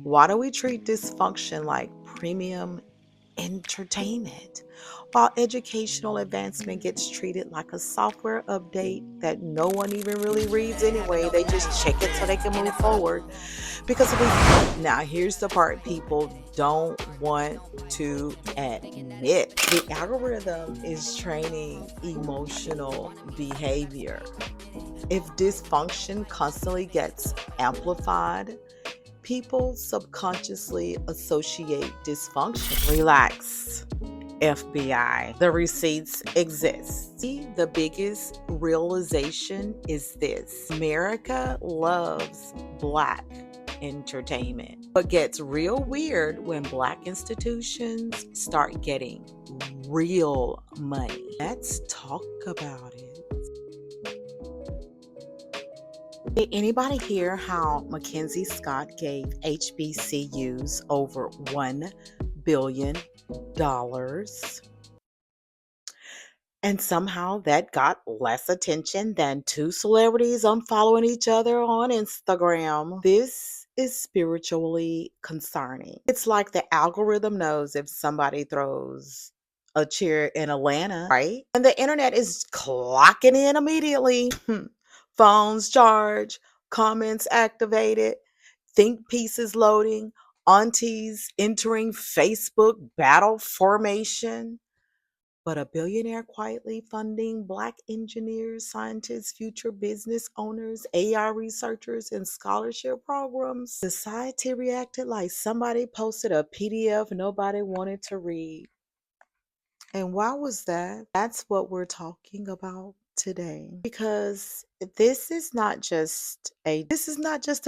Why do we treat dysfunction like premium entertainment, while educational advancement gets treated like a software update that no one even really reads anyway? They just check it so they can move forward. Because we now here's the part people don't want to admit. The algorithm is training emotional behavior. If dysfunction constantly gets amplified, people subconsciously associate dysfunction. Relax, FBI. The receipts exist. The biggest realization is this: America loves Black entertainment. But gets real weird when Black institutions start getting real money. Let's talk about it. Did anybody hear how Mackenzie Scott gave HBCUs over $1 billion? And somehow that got less attention than two celebrities unfollowing each other on Instagram. This is spiritually concerning. It's like the algorithm knows if somebody throws a cheer in Atlanta, right? And the internet is clocking in immediately. Phones charge, comments activated, think pieces loading, aunties entering Facebook battle formation. But a billionaire quietly funding Black engineers, scientists, future business owners, AI researchers, and scholarship programs. Society reacted like somebody posted a PDF nobody wanted to read. And why was that? That's what we're talking about today. Because this is not just a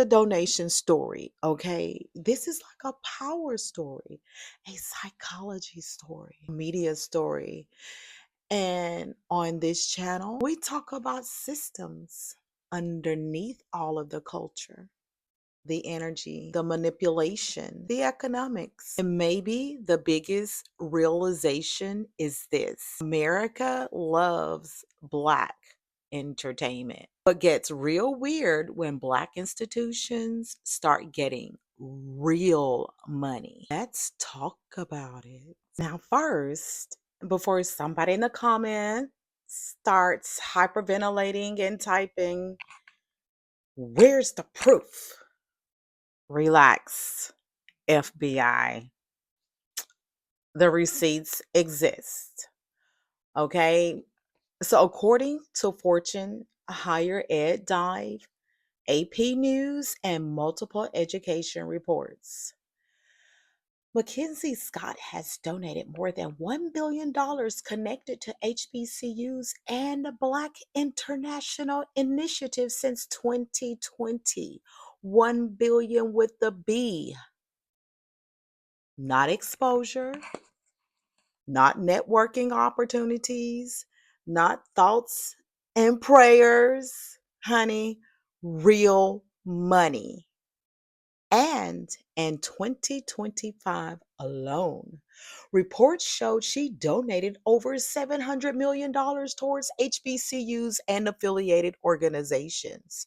donation story, okay? This is like a power story, a psychology story, a media story. And on this channel, we talk about systems underneath all of the culture, the energy, the manipulation, the economics. And maybe the biggest realization is this: America loves Black entertainment, but gets real weird when Black institutions start getting real money. Let's talk about it. Now, first, before somebody in the comments starts hyperventilating and typing, "Where's the proof?" Relax, FBI. The receipts exist. Okay. So, according to Fortune Higher Ed Dive, AP News, and multiple education reports, Mackenzie Scott has donated more than $1 billion connected to HBCUs and Black international initiatives since 2020. 1 billion with the B. Not exposure, not networking opportunities, not thoughts and prayers, honey, real money. And in 2025 alone, reports showed she donated over $700 million towards HBCUs and affiliated organizations.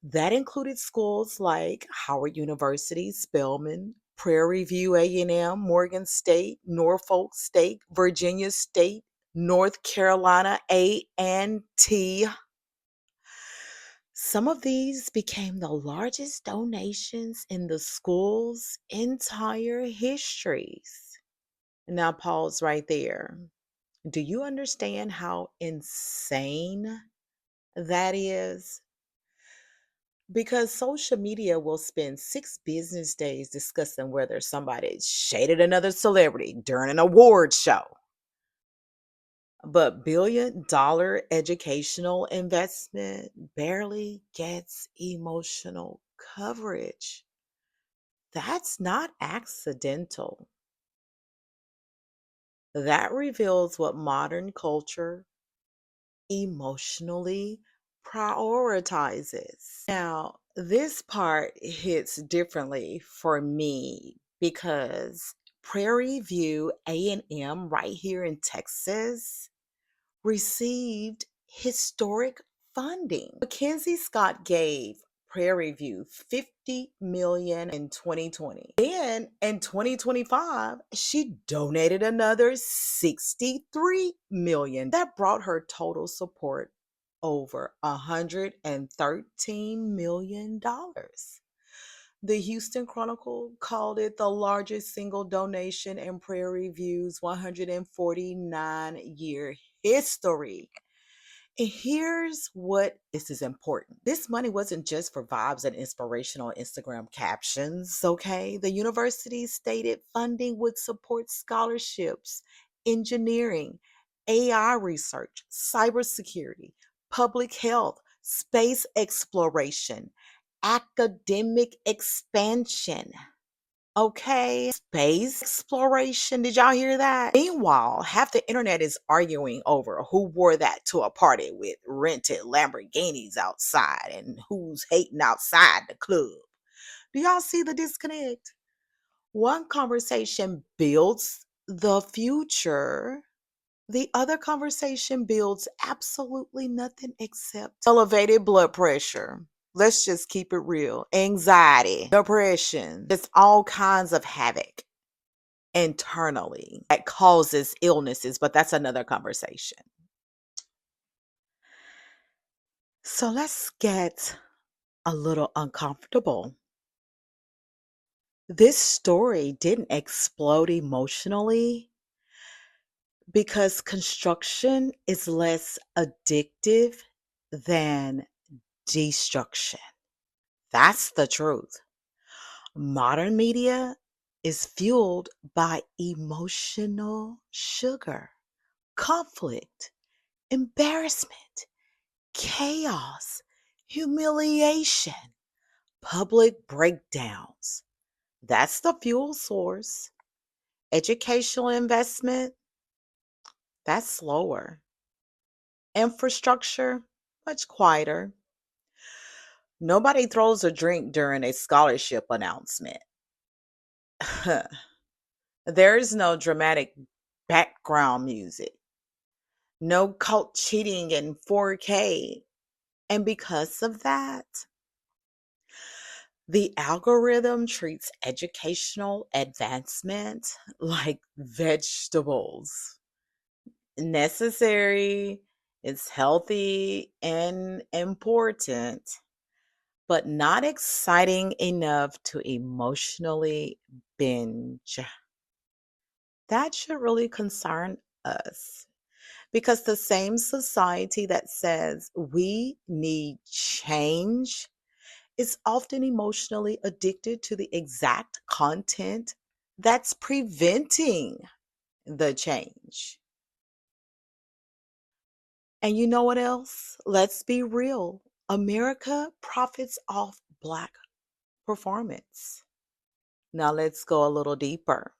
That included schools like Howard University, Spelman, Prairie View A&M, Morgan State, Norfolk State, Virginia State, North Carolina A&T. Some of these became the largest donations in the school's entire histories. Now, pause right there. Do you understand how insane that is? Because social media will spend 6 business days discussing whether somebody shaded another celebrity during an award show. But $1 billion educational investment barely gets emotional coverage. That's not accidental. That reveals what modern culture emotionally prioritizes. Now, this part hits differently for me because Prairie View A&M right here in Texas received historic funding. Mackenzie Scott gave Prairie View, 50 million in 2020. Then in 2025, she donated another 63 million. That brought her total support over $113 million. The Houston Chronicle called it the largest single donation in Prairie View's 149-year history. And here's what this is important. This money wasn't just for vibes and inspirational Instagram captions, okay? The university stated funding would support scholarships, engineering, AI research, cybersecurity, public health, space exploration, academic expansion. Okay, space exploration. Did y'all hear that? Meanwhile, half the internet is arguing over who wore that to a party with rented Lamborghinis outside and who's hating outside the club. Do y'all see the disconnect? One conversation builds the future, the other conversation builds absolutely nothing except elevated blood pressure. Let's just keep it real. Anxiety, depression, just all kinds of havoc internally that causes illnesses, but that's another conversation. So let's get a little uncomfortable. This story didn't explode emotionally because construction is less addictive than destruction. That's the truth. Modern media is fueled by emotional sugar, conflict, embarrassment, chaos, humiliation, public breakdowns. That's the fuel source. Educational investment, that's slower. Infrastructure, much quieter. Nobody throws a drink during a scholarship announcement. There is no dramatic background music, no cult cheating in 4K. And because of that, the algorithm treats educational advancement like vegetables. Necessary, it's healthy and important, but not exciting enough to emotionally binge. That should really concern us because the same society that says we need change is often emotionally addicted to the exact content that's preventing the change. And you know what else? Let's be real. America profits off Black performance. Now let's go a little deeper.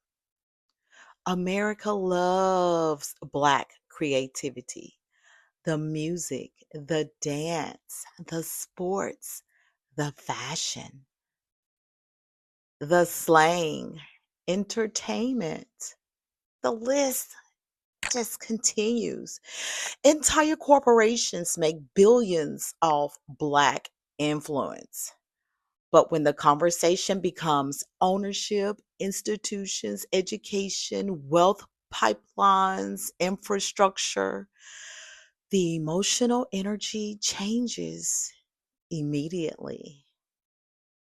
America loves Black creativity, the music, the dance, the sports, the fashion, the slang, entertainment. The list just continues. Entire corporations make billions off Black influence. But when the conversation becomes ownership, institutions, education, wealth pipelines, infrastructure, the emotional energy changes immediately.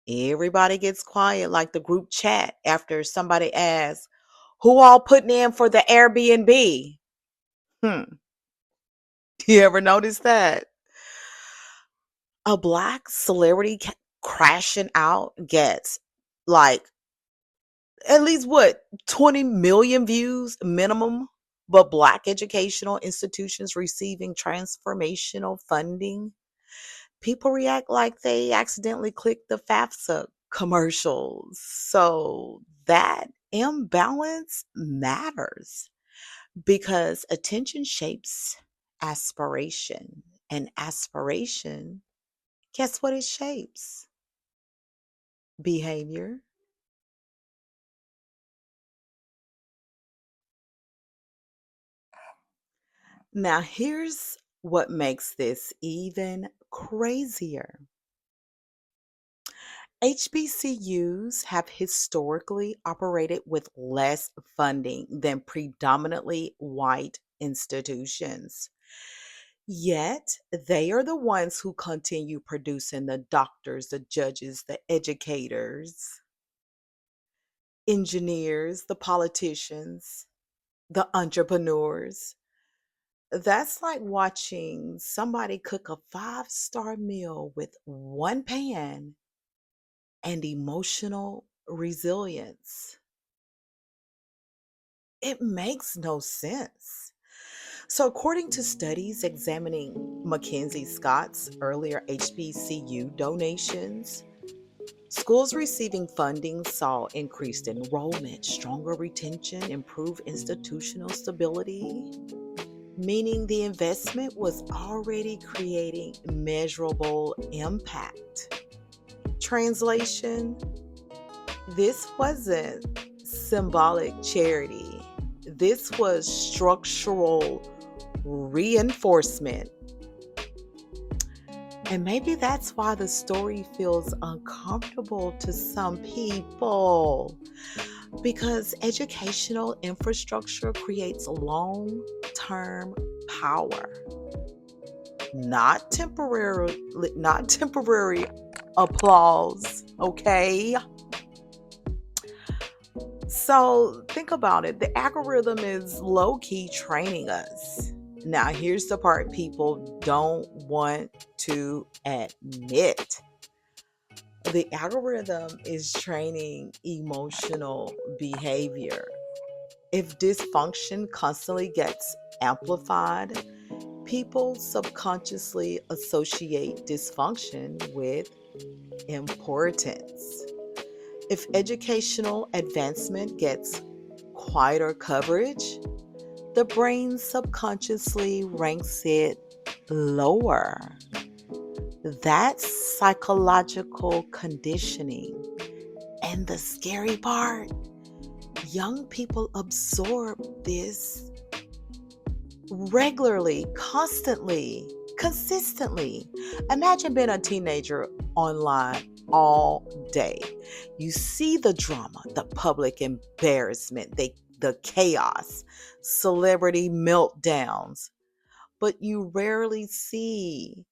Everybody gets quiet like the group chat after somebody asks, who all putting in for the Airbnb? Hmm. You ever notice that? A Black celebrity crashing out gets like at least what, 20 million views minimum, but Black educational institutions receiving transformational funding, people react like they accidentally clicked the FAFSA commercials. So that imbalance matters because attention shapes aspiration, and aspiration, guess what it shapes? Behavior. Now, here's what makes this even crazier. HBCUs have historically operated with less funding than predominantly white institutions. Yet, they are the ones who continue producing the doctors, the judges, the educators, engineers, the politicians, the entrepreneurs. That's like watching somebody cook a five-star meal with one pan and emotional resilience. It makes no sense. So, according to studies examining Mackenzie Scott's earlier HBCU donations, schools receiving funding saw increased enrollment, stronger retention, improved institutional stability, meaning the investment was already creating measurable impact. Translation: this wasn't symbolic charity, this was structural reinforcement. And maybe that's why the story feels uncomfortable to some people, because educational infrastructure creates long term power, not temporary applause, okay? So think about it. The algorithm is low key training us. Now, here's the part people don't want to admit: the algorithm is training emotional behavior. If dysfunction constantly gets amplified, people subconsciously associate dysfunction with importance. If educational advancement gets quieter coverage, the brain subconsciously ranks it lower. That's psychological conditioning. And the scary part, young people absorb this regularly, constantly, consistently. Imagine being a teenager online all day. You see the drama, the public embarrassment, the chaos, celebrity meltdowns, but you rarely see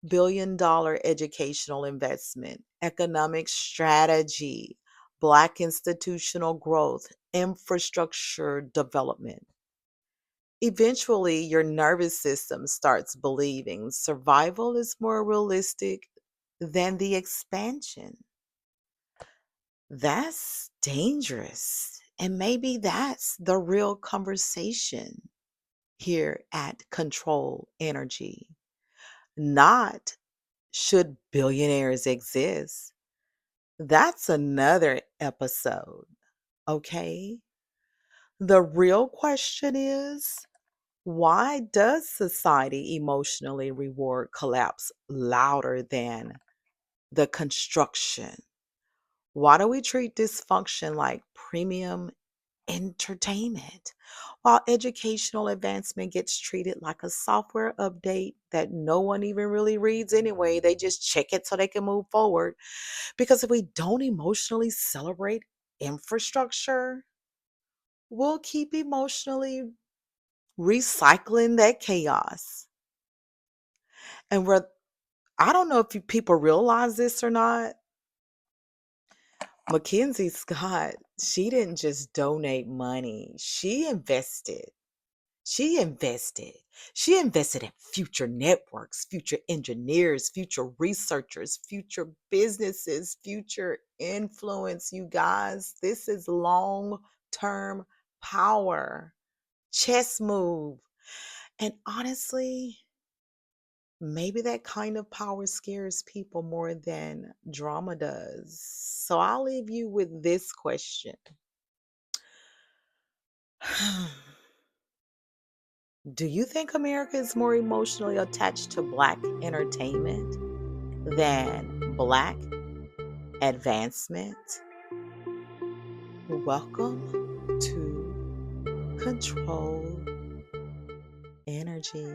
billion-dollar educational investment, economic strategy, Black institutional growth, infrastructure development. Eventually, your nervous system starts believing survival is more realistic than the expansion. That's dangerous. And maybe that's the real conversation here at Control Energy. Not should billionaires exist. That's another episode, okay? The real question is, why does society emotionally reward collapse louder than the construction? Why do we treat dysfunction like premium entertainment, while educational advancement gets treated like a software update that no one even really reads anyway? They just check it so they can move forward. Because if we don't emotionally celebrate infrastructure, we'll keep emotionally recycling that chaos. And I don't know if people realize this or not. Mackenzie Scott, she didn't just donate money, she invested. She invested. She invested in future networks, future engineers, future researchers, future businesses, future influence. You guys, this is long term power, chess move. And honestly, maybe that kind of power scares people more than drama does. So I'll leave you with this question. Do you think America is more emotionally attached to Black entertainment than Black advancement? Welcome to Control Energy.